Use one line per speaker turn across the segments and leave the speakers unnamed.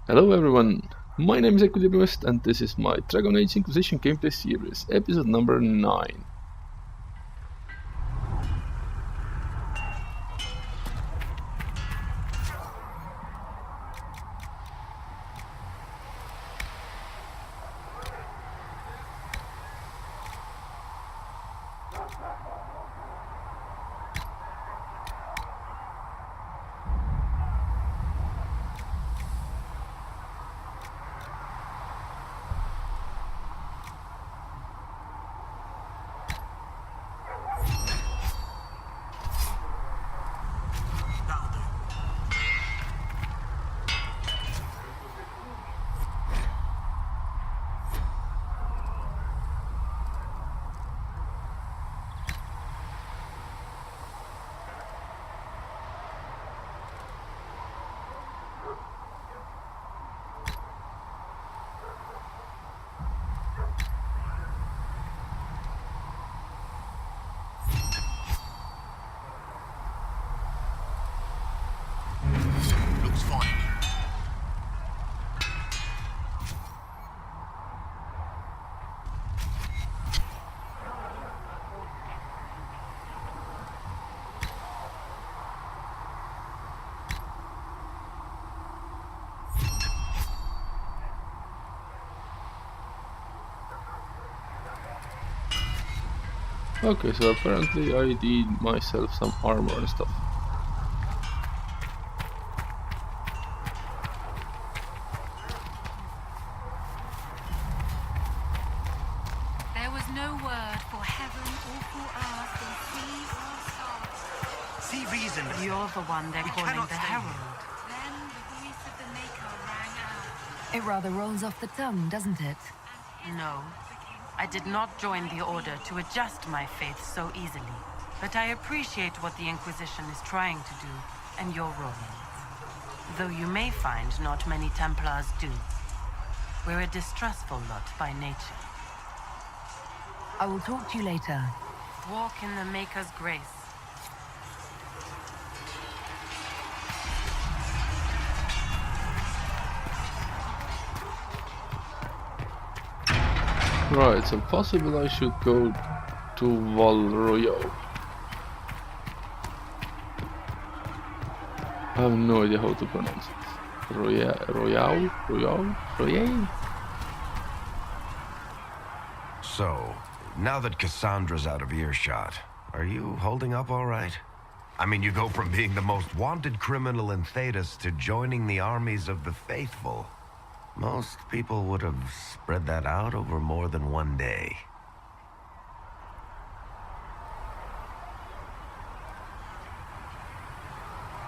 Hello everyone, my name is EquilibriumEST and this is my Dragon Age Inquisition gameplay series, episode number 9.
Looks fine.
Okay, so apparently I did myself some armor and stuff.
There was no word for heaven or for earth or sea or stars.
See reason.
You're the one they're
We
calling
cannot
the
stay
Herald.
here.
Then the voice of the Maker rang out.
It rather rolls off the tongue, doesn't it?
No. I did not join the Order to adjust my faith so easily. But I appreciate what the Inquisition is trying to do, and your role in it. Though you may find not many Templars do. We're a distrustful lot by nature.
I will talk to you later.
Walk in the Maker's grace.
Right, so possible I should go to Val Royale. I have no idea how to pronounce it. Royale?
So, now that Cassandra's out of earshot, are you holding up all right? I mean, you go from being the most wanted criminal in Thedas to joining the armies of the faithful. Most people would have spread that out over more than one day.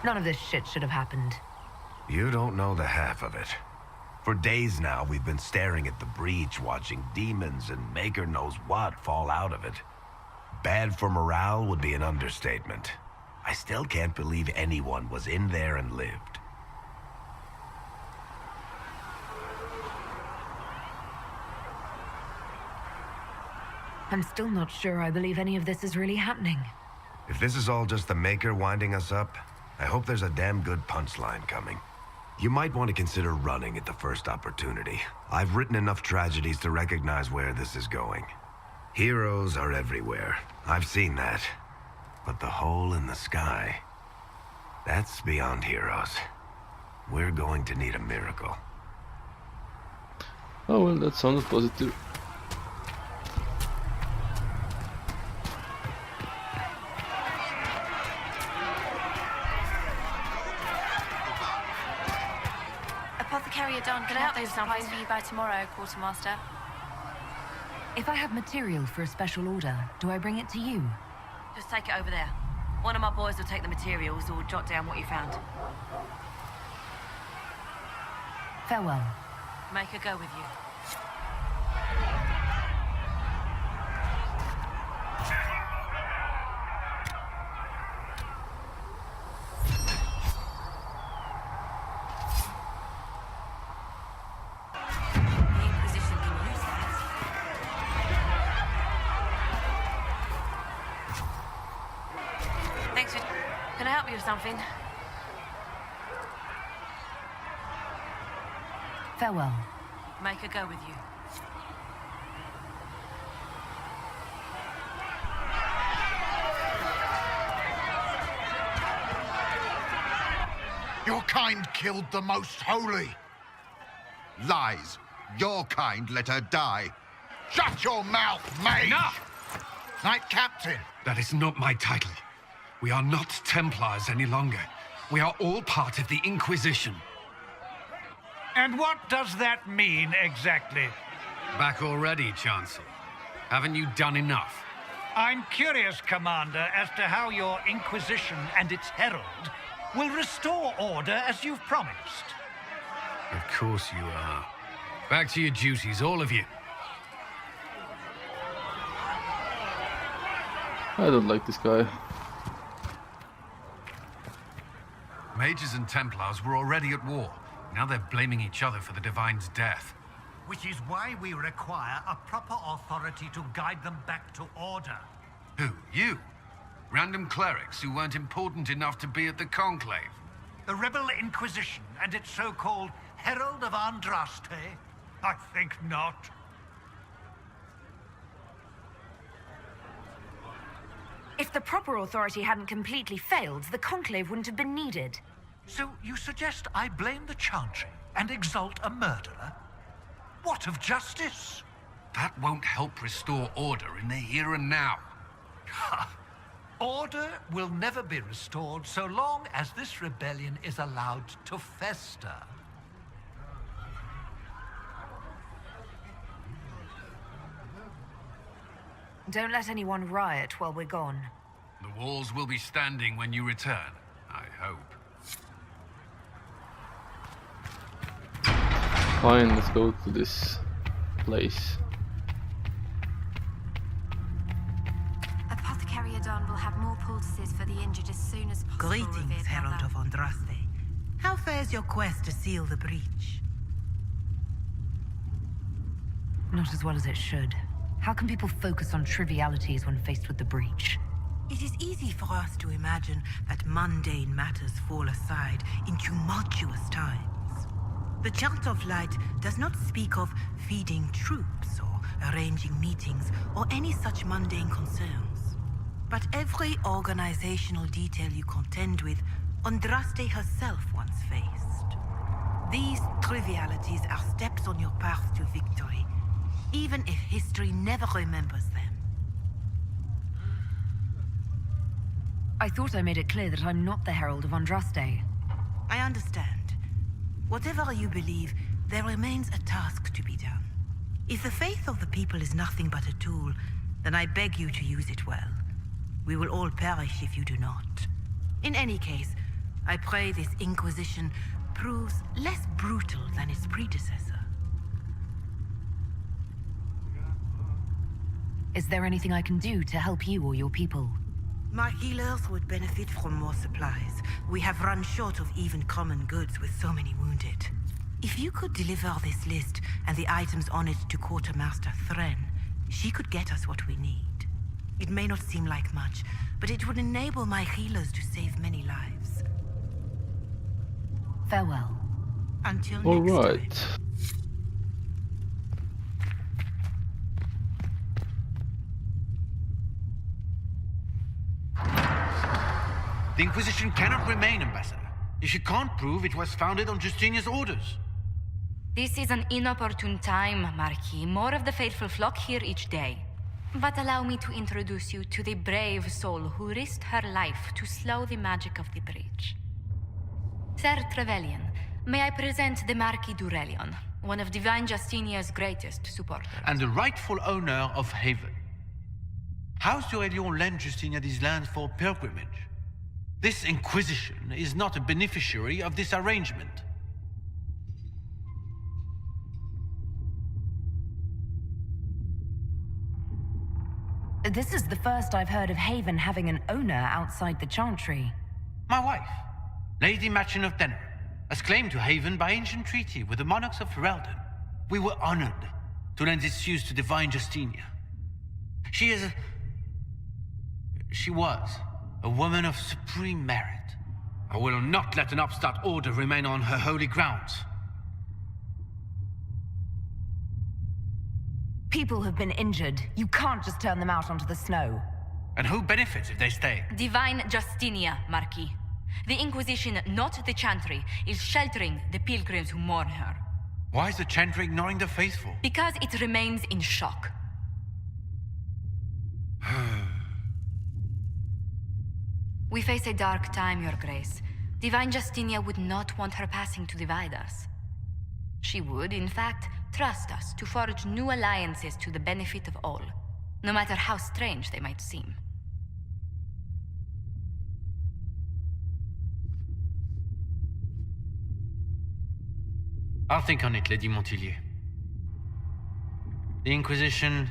None of this shit should have happened.
You don't know the half of it. For days now, we've been staring at the breach, watching demons and Maker knows what fall out of it. Bad for morale would be an understatement. I still can't believe anyone was in there and lived.
I'm still not sure I believe any of this is really happening.
If this is all just the Maker winding us up, I hope there's a damn good punchline coming. You might want to consider running at the first opportunity. I've written enough tragedies to recognize where this is going. Heroes are everywhere. I've seen that. But the hole in the sky, that's beyond heroes. We're going to need a miracle.
Oh well, that sounded positive.
Apothecary Don, can I have those supplies for you by tomorrow, Quartermaster?
If I have material for a special order, do I bring it to you?
Just take it over there. One of my boys will take the materials or jot down what you found.
Farewell.
Make her go with you. The Inquisition can use that. Thanks for... Can I help you with something?
Farewell.
Make her go with you.
Your kind killed the most holy.
Lies. Your kind let her die.
Shut your mouth, mage!
Enough!
Knight Captain.
That is not my title. We are not Templars any longer. We are all part of the Inquisition.
And what does that mean exactly?
Back already, Chancellor. Haven't you done enough?
I'm curious, Commander, as to how your Inquisition and its herald will restore order as you've promised.
Of course you are. Back to your duties, all of you.
I don't like this guy.
Mages and Templars were already at war. Now they're blaming each other for the Divine's death.
Which is why we require a proper authority to guide them back to order.
Who? You? Random clerics who weren't important enough to be at the Conclave?
The Rebel Inquisition and its so-called Herald of Andraste? I think not.
If the proper authority hadn't completely failed, the Conclave wouldn't have been needed.
So you suggest I blame the Chantry and exalt a murderer? What of justice?
That won't help restore order in the here and now.
Order will never be restored so long as this rebellion is allowed to fester.
Don't let anyone riot while we're gone.
The walls will be standing when you return, I hope.
Fine, let's go to this place.
Apothecary Adon will have more poultices for the injured as soon as possible.
Greetings,
revered
Herald
mother.
of Andraste. How fares your quest to seal the breach?
Not as well as it should. How can people focus on trivialities when faced with the breach?
It is easy for us to imagine that mundane matters fall aside in tumultuous times. The Chant of Light does not speak of feeding troops or arranging meetings or any such mundane concerns. But every organizational detail you contend with, Andraste herself once faced. These trivialities are steps on your path to victory, even if history never remembers them.
I thought I made it clear that I'm not the Herald of Andraste.
I understand. Whatever you believe, there remains a task to be done. If the faith of the people is nothing but a tool, then I beg you to use it well. We will all perish if you do not. In any case, I pray this Inquisition proves less brutal than its predecessor.
Is there anything I can do to help you or your people?
My healers would benefit from more supplies. We have run short of even common goods with so many wounded. If you could deliver this list and the items on it to Quartermaster Thren, she could get us what we need. It may not seem like much, but it would enable my healers to save many lives.
Farewell.
Until
All
next
right.
time.
The Inquisition cannot remain, Ambassador, if she can't prove it was founded on Justinian's orders.
This is an inopportune time, Marquis. More of the faithful flock here each day. But allow me to introduce you to the brave soul who risked her life to slow the magic of the breach. Sir Trevelyan, may I present the Marquis Durelion, one of Divine Justinia's greatest supporters.
And the rightful owner of Haven. House Durelion lent Justinia these lands for pilgrimage. This Inquisition is not a beneficiary of this arrangement.
This is the first I've heard of Haven having an owner outside the Chantry.
My wife, Lady Machin of Denner, has claimed to Haven by ancient treaty with the monarchs of Ferelden. We were honored to lend its use to Divine Justinia. She was a woman of supreme merit. I will not let an upstart order remain on her holy grounds.
People have been injured. You can't just turn them out onto the snow.
And who benefits if they stay?
Divine Justinia, Marquis. The Inquisition, not the Chantry, is sheltering the pilgrims who mourn her.
Why is the Chantry ignoring the faithful?
Because it remains in shock. We face a dark time, Your Grace. Divine Justinia would not want her passing to divide us. She would, in fact, trust us to forge new alliances to the benefit of all, no matter how strange they might seem.
I'll think on it, Lady Montillier. The Inquisition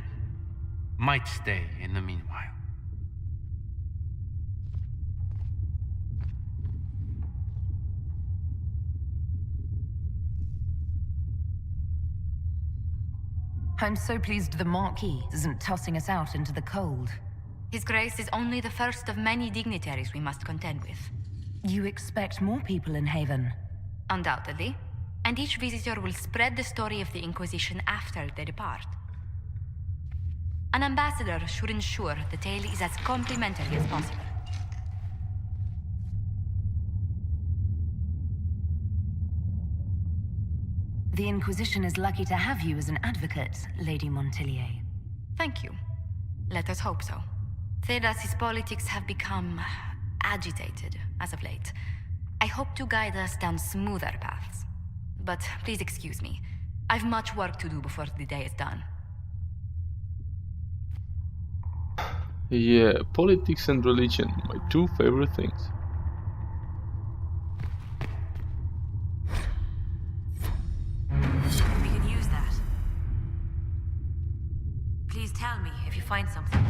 might stay in the meanwhile.
I'm so pleased the Marquis isn't tossing us out into the cold.
His Grace is only the first of many dignitaries we must contend with.
You expect more people in Haven?
Undoubtedly. And each visitor will spread the story of the Inquisition after they depart. An ambassador should ensure the tale is as complimentary as possible.
The Inquisition is lucky to have you as an advocate, Lady Montillier.
Thank you. Let us hope so. Thedas's politics have become agitated as of late. I hope to guide us down smoother paths. But please excuse me. I've much work to do before the day is done.
Yeah, politics and religion, my two favorite things.
We can use that. Please tell me if you find something.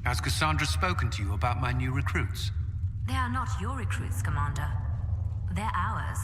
Has Cassandra spoken to you about my new recruits?
They are not your recruits, Commander. They're ours.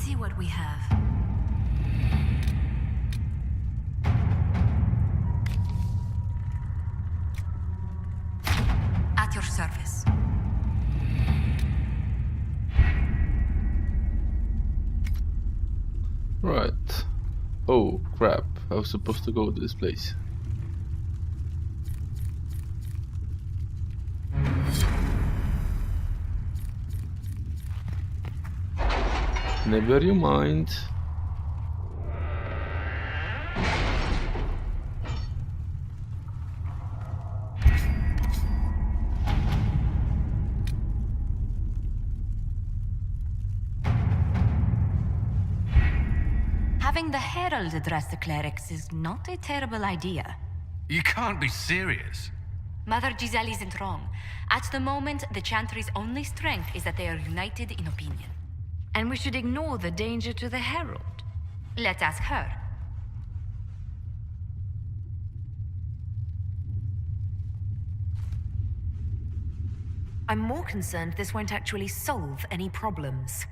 see what we have. At your service.
Right. Oh crap, I was supposed to go to this place. Never you mind.
Having the Herald address the clerics is not a terrible idea.
You can't be serious.
Mother Giselle isn't wrong. At the moment, the Chantry's only strength is that they are united in opinion.
And we should ignore the danger to the Herald.
Let's ask her.
I'm more concerned this won't actually solve any problems.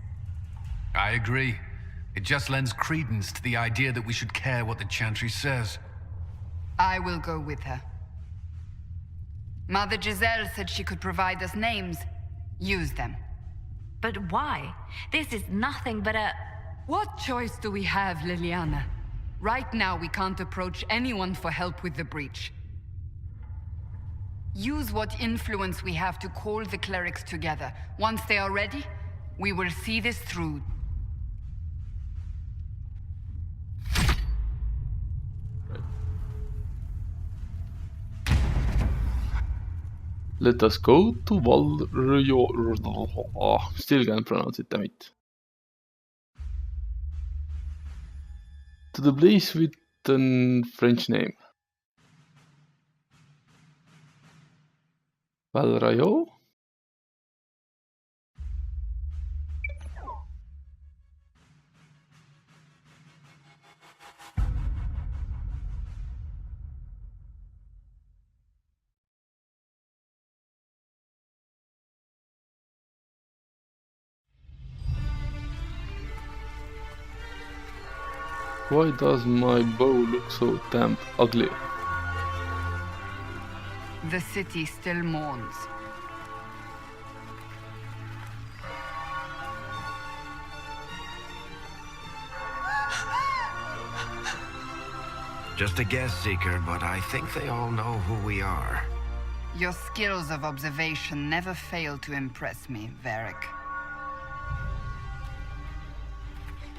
I agree. It just lends credence to the idea that we should care what the Chantry says.
I will go with her. Mother Giselle said she could provide us names. Use them.
But why? This is nothing but a...
What choice do we have, Liliana? Right now, we can't approach anyone for help with the breach. Use what influence we have to call the clerics together. Once they are ready, we will see this through.
Let us go to still can't pronounce it, damn it. To the place with a French name. Valrayo? Why does my bow look so damn ugly?
The city still mourns.
Just a guess, Seeker, but I think they all know who we are.
Your skills of observation never fail to impress me, Varric.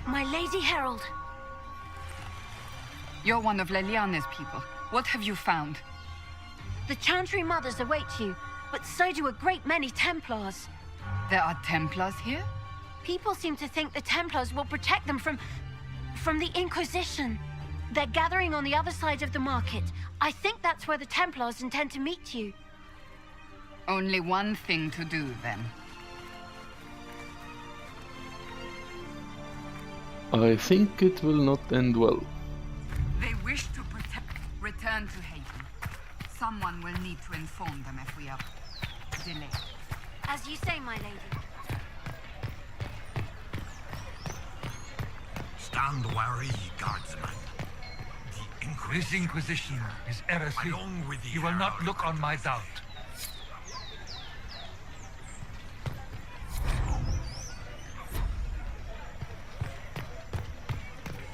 My Lady Herald.
You're one of Leliana's people. What have you found?
The Chantry Mothers await you, but so do a great many Templars.
There are Templars here?
People seem to think the Templars will protect them from the Inquisition. They're gathering on the other side of the market. I think that's where the Templars intend to meet you.
Only one thing to do, then.
I think it will not end well.
They wish to return to Haven. Someone will need to inform them if we are delayed.
As you say, my lady.
Stand wary, guardsman.
This Inquisition is heresy.
Along with the
You will not look on my doubt.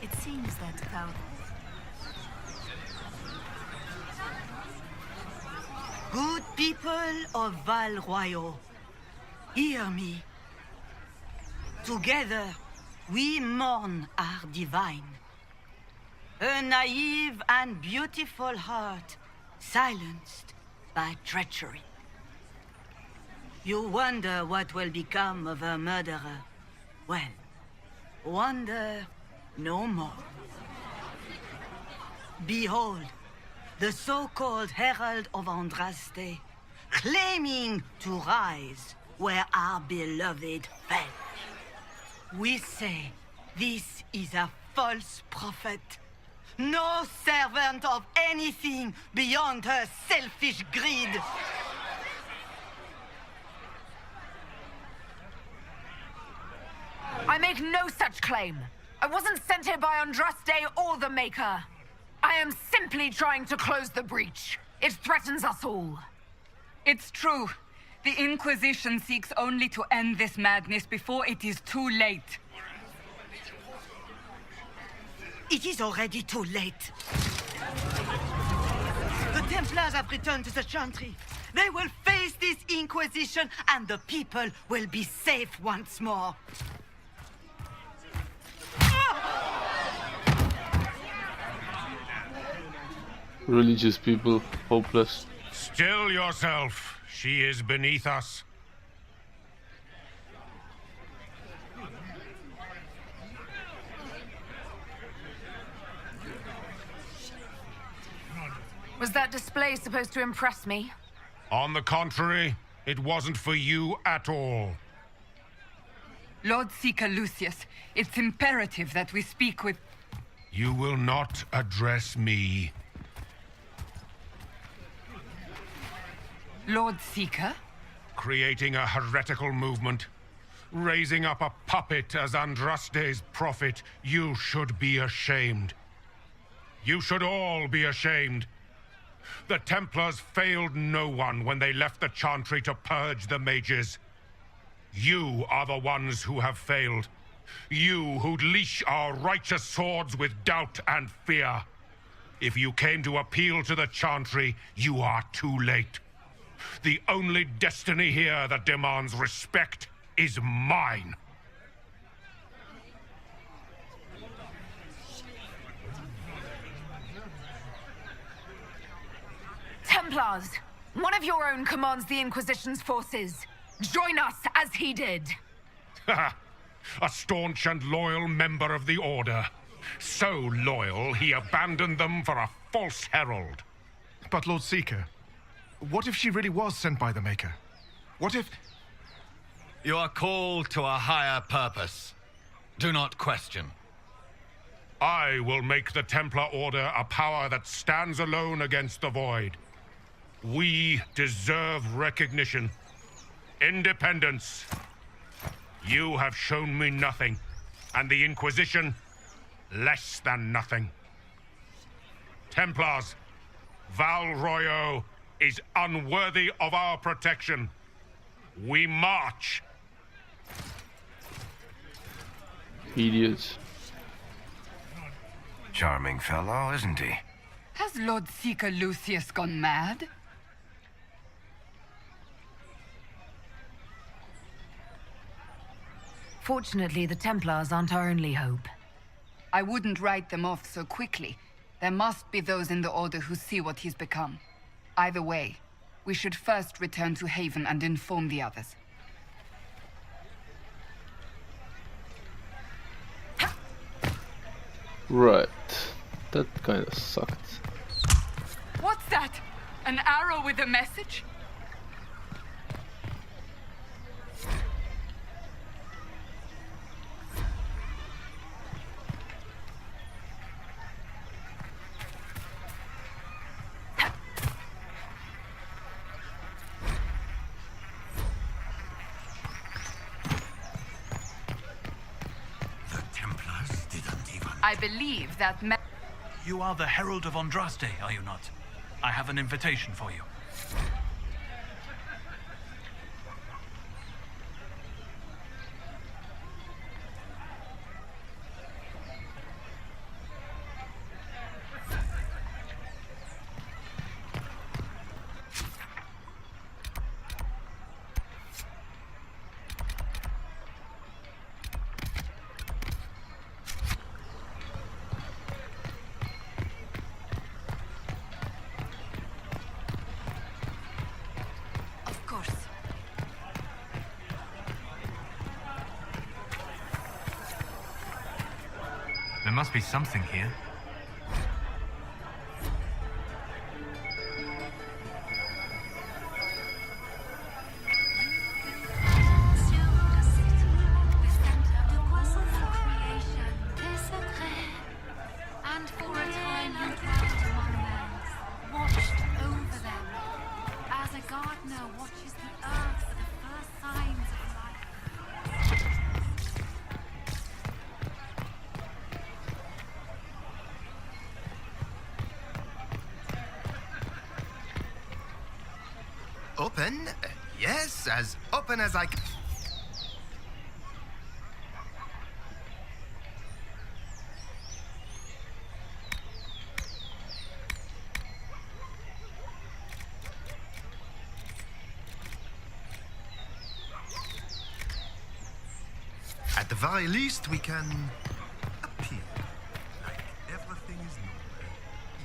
It seems that cloud...
Good people of Val Royal, hear me. Together, we mourn our divine. A naive and beautiful heart, silenced by treachery. You wonder what will become of a murderer. Well, wonder no more. Behold, the so-called Herald of Andraste, claiming to rise where our beloved fell. We say this is a false prophet. No servant of anything beyond her selfish greed.
I may
make no such claim. I wasn't sent here by Andraste or the Maker. I am simply trying to close the breach. It threatens us all.
It's true. The Inquisition seeks only to end this madness before it is too late.
It is already too late. The Templars have returned to the Chantry. They will face this Inquisition, and the people will be safe once more.
Religious people, hopeless.
Still yourself. She is beneath us.
Was that display supposed to impress me?
On the contrary, it wasn't for you at all.
Lord Seeker Lucius, it's imperative that we speak with...
You will not address me.
Lord Seeker?
Creating a heretical movement. Raising up a puppet as Andraste's prophet. You should be ashamed. You should all be ashamed. The Templars failed no one when they left the Chantry to purge the mages. You are the ones who have failed. You who'd leash our righteous swords with doubt and fear. If you came to appeal to the Chantry, you are too late. The only destiny here that demands respect is mine.
Templars! One of your own commands the Inquisition's forces. Join us as he did.
A staunch and loyal member of the Order. So loyal, he abandoned them for a false herald.
But Lord Seeker, what if she really was sent by the Maker? What if...
You are called to a higher purpose. Do not question.
I will make the Templar Order a power that stands alone against the Void. We deserve recognition. Independence. You have shown me nothing, and the Inquisition, less than nothing. Templars, Val Royo is unworthy of our protection. We march.
Idiots.
Charming fellow, isn't he?
Has Lord Seeker Lucius gone mad?
Fortunately, the Templars aren't our only hope.
I wouldn't write them off so quickly. There must be those in the Order who see what he's become. Either way, we should first return to Haven and inform the others.
Right. That kind of sucked.
What's that? An arrow with a message? I believe that
You are the Herald of Andraste, are you not? I have an invitation for you. There must be something here.
And for a time you dwelt among men, watched over them, as a gardener watches the earth for the first signs of life.
Open? Yes, as open as I can. At the very least, we can appear like everything is normal.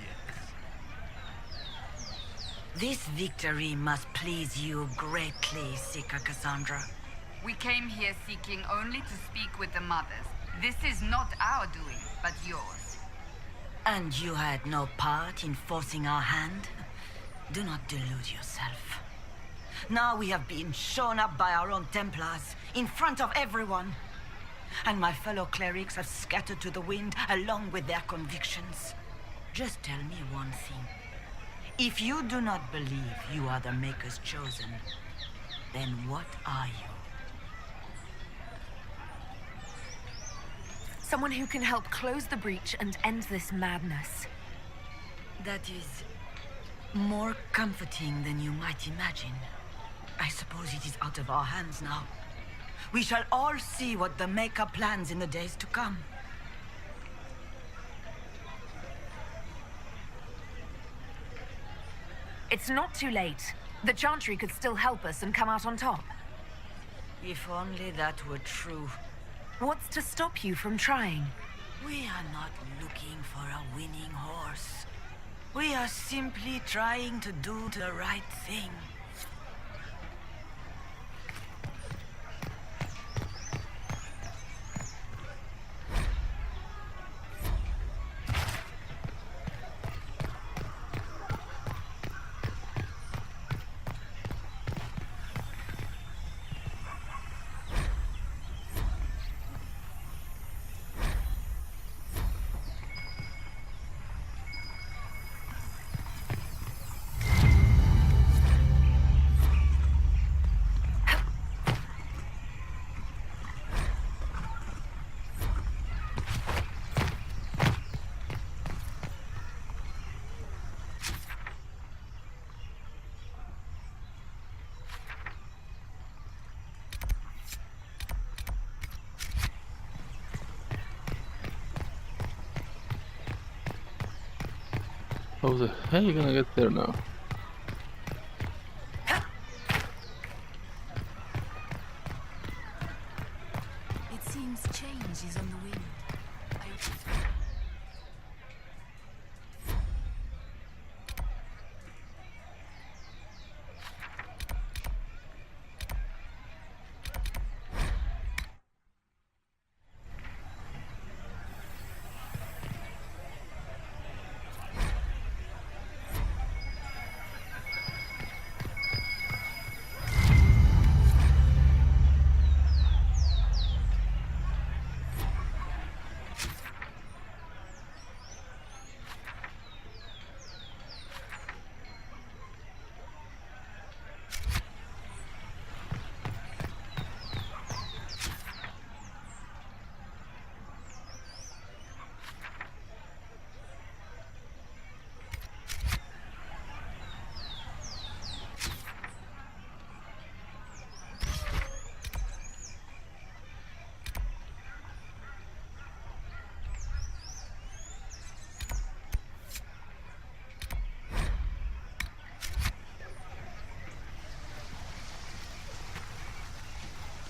Yes.
This victory must please you greatly, Seeker Cassandra.
We came here seeking only to speak with the mothers. This is not our doing, but yours.
And you had no part in forcing our hand? Do not delude yourself. Now we have been shown up by our own Templars, in front of everyone. And my fellow clerics have scattered to the wind along with their convictions. Just tell me one thing. If you do not believe you are the Maker's chosen, then what are you?
Someone who can help close the breach and end this madness.
That is more comforting than you might imagine. I suppose it is out of our hands now. We shall all see what the Maker plans in the days to come.
It's not too late. The Chantry could still help us and come out on top.
If only that were true.
What's to stop you from trying?
We are not looking for a winning horse. We are simply trying to do the right thing.
How the hell are you gonna get there now?
It seems change is on the wind.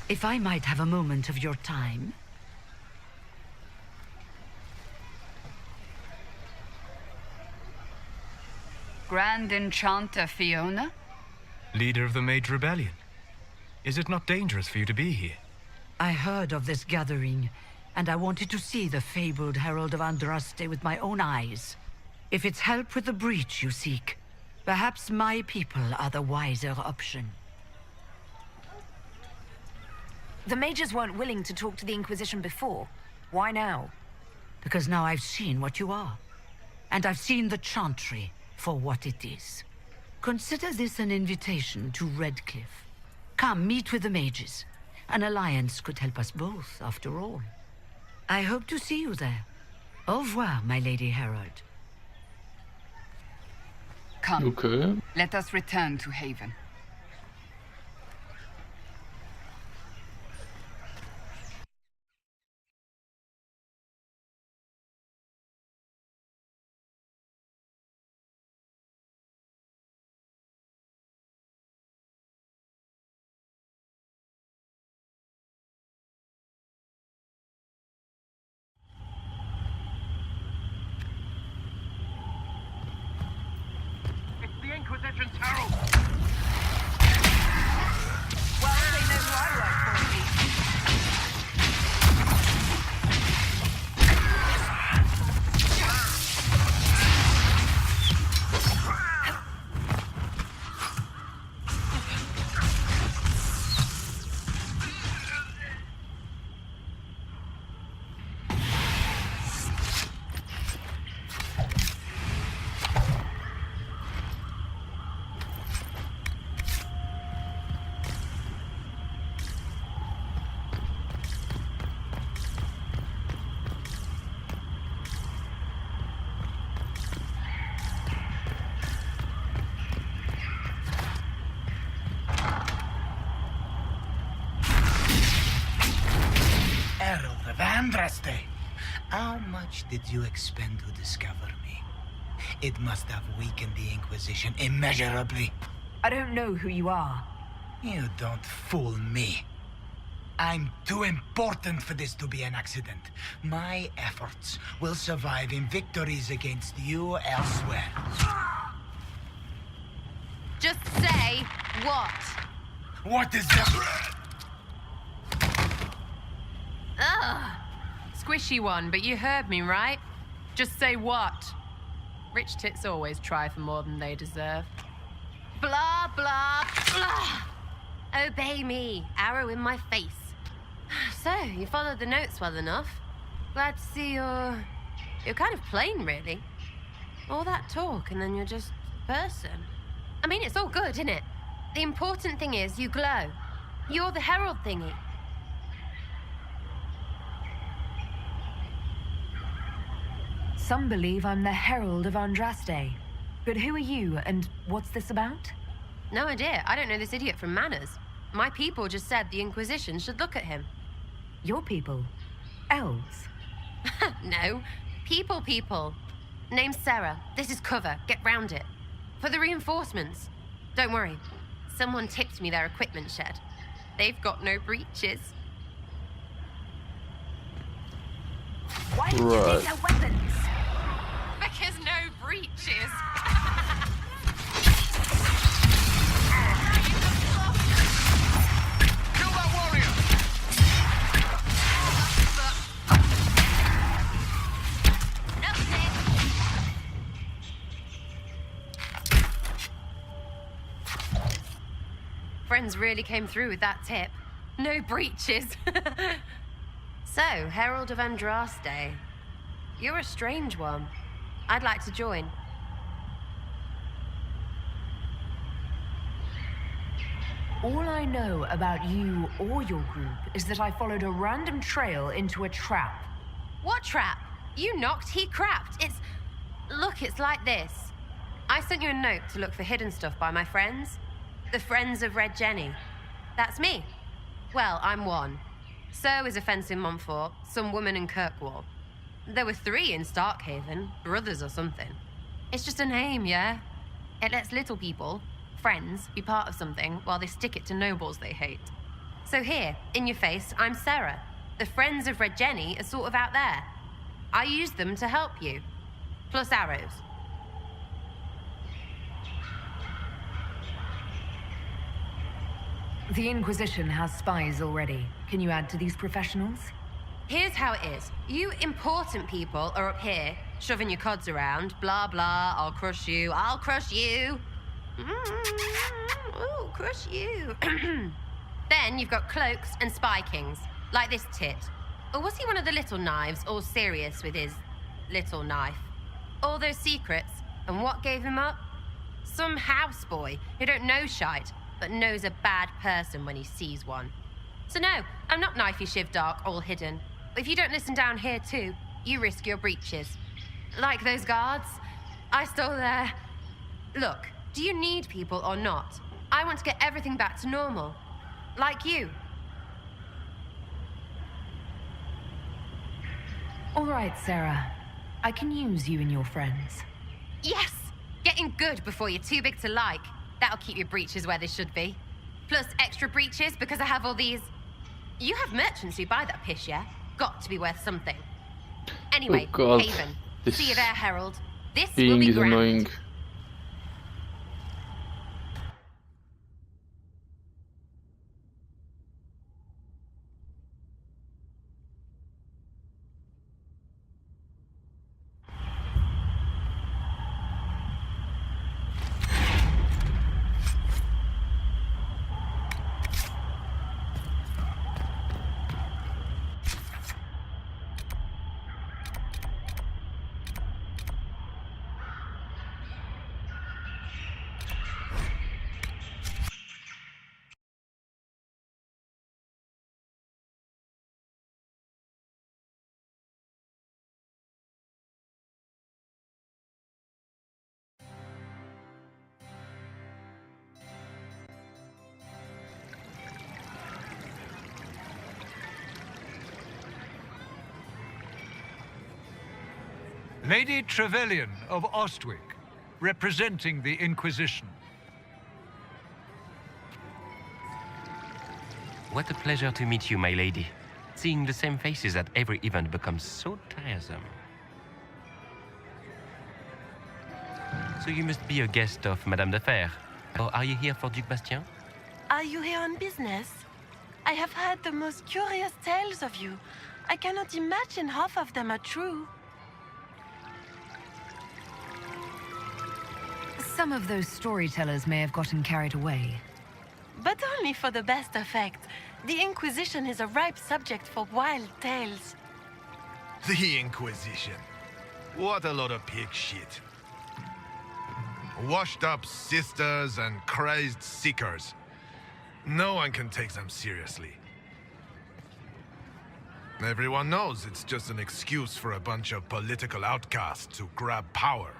If I might have a moment of your time.
Grand Enchanter Fiona?
Leader of the Mage Rebellion. Is it not dangerous for you to be here?
I heard of this gathering, and I wanted to see the fabled Herald of Andraste with my own eyes. If it's help with the breach you seek, perhaps my people are the wiser option.
The mages weren't willing to talk to the Inquisition before. Why now?
Because now I've seen what you are. And I've seen the Chantry for what it is. Consider this an invitation to Redcliffe. Come, meet with the mages. An alliance could help us both, after all. I hope to see you there. Au revoir, my Lady Herald.
Come.
Okay.
Let us return to Haven.
Andraste, how much did you expend to discover me? It must have weakened the Inquisition immeasurably.
I don't know who you are.
You don't fool me. I'm too important for this to be an accident. My efforts will survive in victories against you elsewhere.
Just say what?
What is that?
Ugh. Squishy one, but you heard me, right? Just say what? Rich tits always try for more than they deserve.
Blah, blah, blah. Obey me. Arrow in my face. So, you followed the notes well enough. Glad to see you're kind of plain, really. All that talk, and then you're just a person. I mean, it's all good, isn't it? The important thing is you glow. You're the herald thingy.
Some believe I'm the Herald of Andraste. But who are you, and what's this about?
No idea. I don't know this idiot from Manners. My people just said the Inquisition should look at him.
Your people? Elves?
No. People. Name's Sarah. This is cover. Get round it. For the reinforcements. Don't worry. Someone tipped me their equipment shed. They've got no breaches.
Why did you take their weapons?
Because no breaches.
Kill that warrior!
Friends really came through with that tip. No breaches. So, Herald of Andraste. You're a strange one. I'd like to join.
All I know about you or your group is that I followed a random trail into a trap.
What trap? You knocked, he crapped. Look, it's like this. I sent you a note to look for hidden stuff by my friends. The Friends of Red Jenny. That's me. Well, I'm one. So is a fence in Montfort, some woman in Kirkwall. There were 3 in Starkhaven, brothers or something. It's just a name, yeah? It lets little people, friends, be part of something while they stick it to nobles they hate. So here, in your face, I'm Sarah. The Friends of Red Jenny are sort of out there. I use them to help you. Plus arrows.
The Inquisition has spies already. Can you add to these professionals?
Here's how it is. You important people are up here, shoving your cods around. Blah, blah, I'll crush you. Ooh, crush you. Then you've got cloaks and spy kings, like this tit. Or was he one of the little knives, all serious with his little knife? All those secrets, and what gave him up? Some houseboy who don't know shite, but knows a bad person when he sees one. So no, I'm not knifey shiv dark, all hidden. But if you don't listen down here too, you risk your breeches. Like those guards, I stole their... Look, do you need people or not? I want to get everything back to normal. Like you.
All right, Sarah. I can use you and your friends.
Yes! Getting good before you're too big to like. That'll keep your breeches where they should be. Plus extra breeches because I have all these... You have merchants who buy that pish, yeah? Got to be worth something. Anyway,
God.
Haven. See you there, Herald. This will
Being
be
is
grand.
annoying.
Lady Trevelyan of Ostwick, representing the Inquisition.
What a pleasure to meet you, my lady. Seeing the same faces at every event becomes so tiresome. So you must be a guest of Madame de Fer. Or are you here for Duc Bastien?
Are you here on business? I have heard the most curious tales of you. I cannot imagine half of them are true.
Some of those storytellers may have gotten carried away.
But only for the best effect. The Inquisition is a ripe subject for wild tales.
The Inquisition. What a lot of pig shit. Washed up sisters and crazed seekers. No one can take them seriously. Everyone knows it's just an excuse for a bunch of political outcasts to grab power.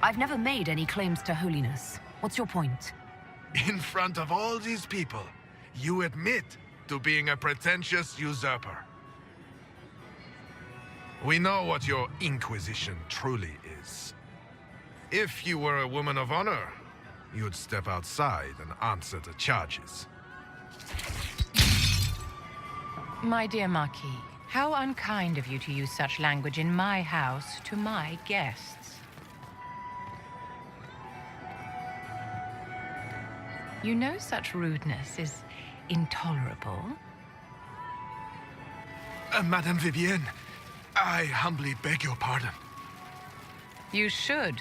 I've never made any claims to holiness. What's your point?
In front of all these people, you admit to being a pretentious usurper. We know what your Inquisition truly is. If you were a woman of honor, you'd step outside and answer the charges.
My dear Marquis, how unkind of you to use such language in my house to my guests. You know such rudeness is intolerable.
Madame Vivienne, I humbly beg your pardon.
You should.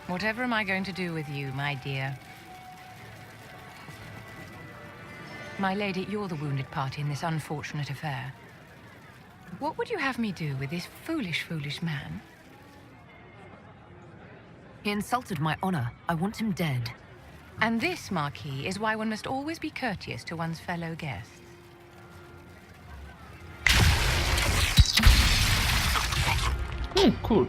Whatever am I going to do with you, my dear? My lady, you're the wounded party in this unfortunate affair. What would you have me do with this foolish, foolish man?
He insulted my honor. I want him dead.
And this, Marquis, is why one must always be courteous to one's fellow guests.
Cool.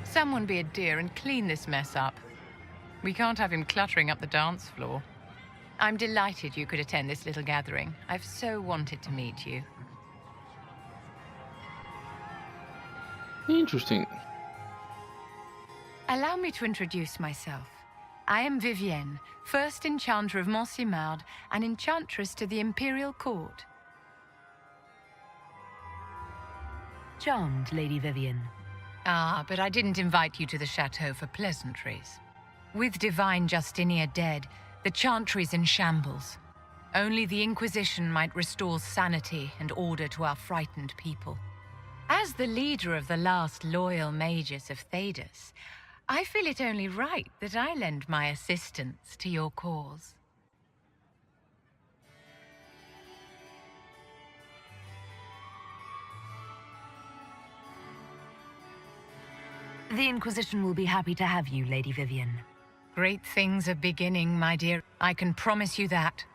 Someone be a dear and clean this mess up. We can't have him cluttering up the dance floor. I'm delighted you could attend this little gathering. I've so wanted to meet you.
Interesting.
Allow me to introduce myself. I am Vivienne, first Enchanter of Montsimard and Enchantress to the Imperial Court.
Charmed, Lady Vivienne.
Ah, but I didn't invite you to the chateau for pleasantries. With Divine Justinia dead, the Chantry's in shambles. Only the Inquisition might restore sanity and order to our frightened people. As the leader of the last loyal mages of Thedas, I feel it only right that I lend my assistance to your cause.
The Inquisition will be happy to have you, Lady Vivienne.
Great things are beginning, my dear. I can promise you that.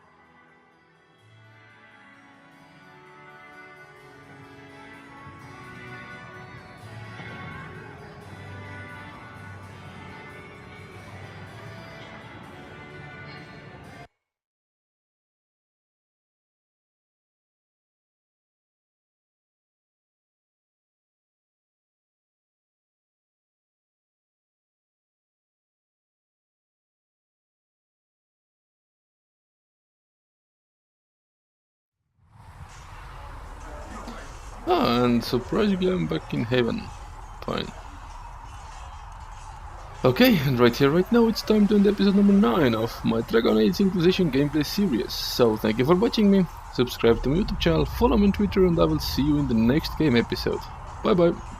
Ah, and surprisingly I'm back in Haven. Fine. Okay, and right here, right now, it's time to end episode number 9 of my Dragon Age Inquisition gameplay series. So thank you for watching me, subscribe to my YouTube channel, follow me on Twitter, and I will see you in the next game episode. Bye bye!